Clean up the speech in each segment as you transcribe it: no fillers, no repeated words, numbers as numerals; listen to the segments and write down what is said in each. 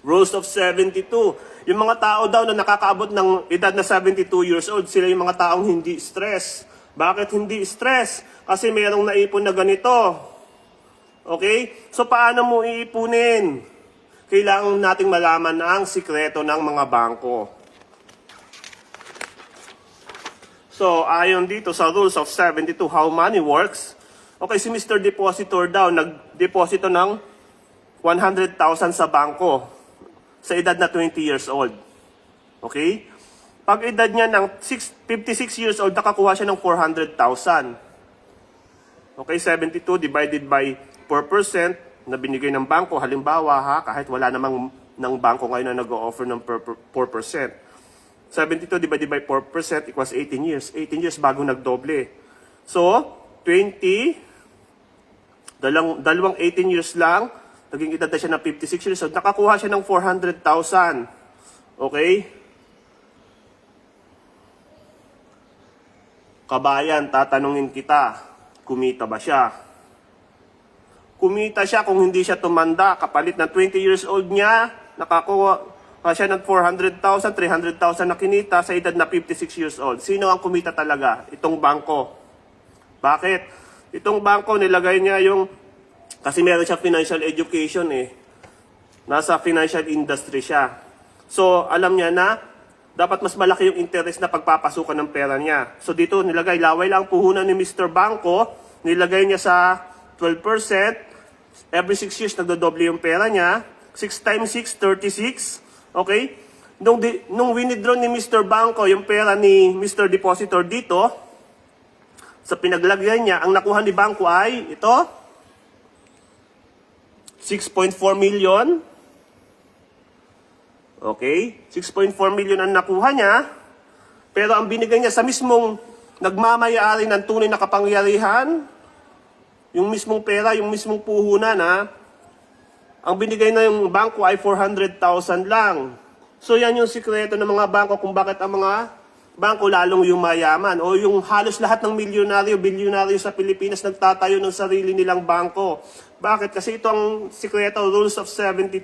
Rules of 72. Yung mga tao daw na nakakaabot ng edad na 72 years old, sila yung mga taong hindi stress. Bakit hindi stress? Kasi mayroong naipon na ganito. Okay? So paano mo iipunin? Kailangan nating malaman ang sikreto ng mga bangko. So ayon dito sa Rules of 72, how money works. Okay, si Mr. Depositor daw, nagdeposito ng 100,000 sa bangko sa edad na 20 years old. Okay? Pag edad niya ng 56 years old, nakakuha siya ng 400,000. Okay, 72 divided by 4% na binigay ng bangko. Halimbawa, kahit wala namang ng bangko ngayon na nag-o-offer ng 4%. 72 divided by 4% equals 18 years. 18 years bago nagdoble. So, 20, dalawang 18 years lang, naging edad na siya ng 56 years old, nakakuha siya ng 400,000. Okay? Kabayan, tatanungin kita, kumita ba siya? Kumita siya kung hindi siya tumanda. Kapalit ng 20 years old niya, nakakuha siya ng 400,000, 300,000 na kinita sa edad na 56 years old. Sino ang kumita talaga? Itong bangko. Bakit? Itong bangko, nilagay niya yung kasi meron siya financial education Nasa financial industry siya. So, alam niya na dapat mas malaki yung interest na pagpapasukan ng pera niya. So, dito nilagay, laway lang puhunan ni Mr. Bangko. Nilagay niya sa 12%. Every 6 years, nagdodoble yung pera niya. 6 times 6, 36. Okay? Nung winidraw ni Mr. Bangko yung pera ni Mr. Depositor dito, sa pinaglagyan niya, ang nakuha ni Bangko ay ito, 6.4 million. Okay? 6.4 million ang nakuha niya. Pero ang binigay niya sa mismong nagmamayari ng tunay na kapangyarihan, yung mismong pera, yung mismong puhunan, ang binigay na yung bangko ay 400,000 lang. So yan yung sikreto ng mga bangko kung bakit ang mga bangko lalong yumayaman. O yung halos lahat ng milyonaryo, bilyonaryo sa Pilipinas nagtatayo ng sarili nilang bangko. Bakit? Kasi ito ang sikreto, Rules of 72.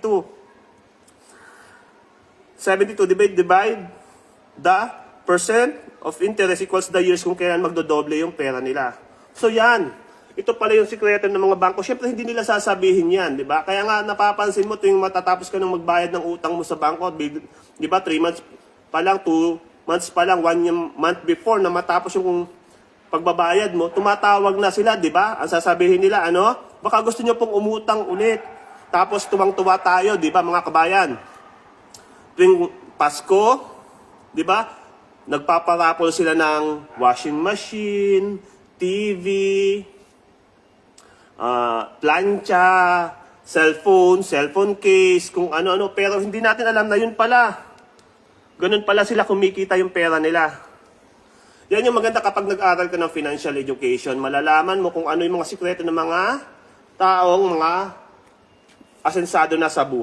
72 divide the percent of interest equals the years kung kailan magdodoble yung pera nila. So yan, ito pala yung sikreto ng mga bangko. Siyempre hindi nila sasabihin yan, di ba? Kaya nga napapansin mo tuwing matatapos ka ng magbayad ng utang mo sa bangko, di ba 3 months pa lang, 2 months pa lang, 1 month before na matapos yung pagbabayad mo, tumatawag na sila, di ba? Ang sasabihin nila, baka gusto nyo pong umutang ulit. Tapos tuwang-tuwa tayo, di ba mga kabayan? Tuwing Pasko, di ba? Nagpaparapol sila ng washing machine, TV, plancha, cellphone case, kung ano-ano. Pero hindi natin alam na yun pala. Ganun pala sila kumikita yung pera nila. Yan yung maganda kapag nag-aral ka ng financial education. Malalaman mo kung ano yung mga sikreto ng mga taong mga asensado na sa buhay.